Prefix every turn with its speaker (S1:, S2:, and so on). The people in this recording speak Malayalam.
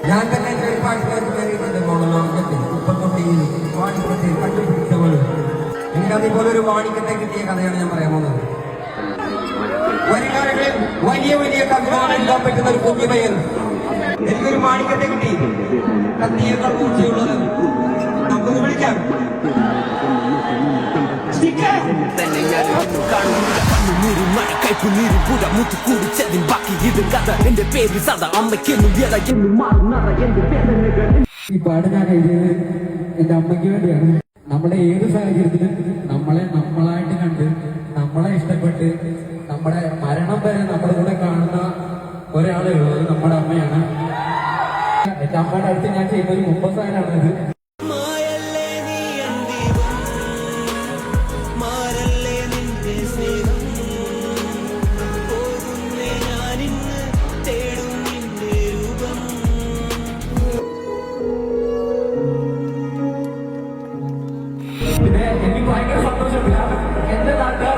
S1: ഞാൻ തന്നെ ഒരു പാട്ടുകാർക്ക് കയറിയിട്ടുണ്ട് മോണലോകത്തിൽ ഉപ്പത്തൊട്ടിയിൽ വാണിക്കത്തെ കണ്ടുപിടിച്ചവളും. എനിക്കതേപോലെ ഒരു വാണിക്കത്തെ കിട്ടിയ കഥയാണ് ഞാൻ പറയാൻ പോകുന്നത്. വരികാരകളിൽ വലിയ വലിയ കവിതകൾ എഴുതാൻ പറ്റുന്ന ഒരു കുഞ്ഞു പയ്യൻ. എനിക്കൊരു മാണിക്കത്തെ കിട്ടി, കത്തിയേക്കാൾ മൂർച്ചയുള്ളത്. നമുക്കൊന്ന് വിളിക്കാം.
S2: ഈ പാട്ട് ഞാൻ എഴുതിയത് എന്റെ അമ്മയ്ക്ക് വേണ്ടിയാണ്. നമ്മുടെ ഏത് സാഹചര്യത്തിലും നമ്മളെ നമ്മളായിട്ട് കണ്ട് നമ്മളെ ഇഷ്ടപ്പെട്ട് നമ്മുടെ മരണം വരെ നമ്മുടെ കൂടെ കാണുന്ന ഒരാളേ ഉള്ളൂ, അത് നമ്മുടെ അമ്മയാണ്. എന്റെ അമ്മയുടെ അടുത്ത് ഞാൻ ചെയ്യുന്ന ഒരു 30 സാധനമാണിത്. പിന്നെ എനിക്ക് ഭയങ്കര സന്തോഷമില്ല. എന്റെ നാട്ടുകാർ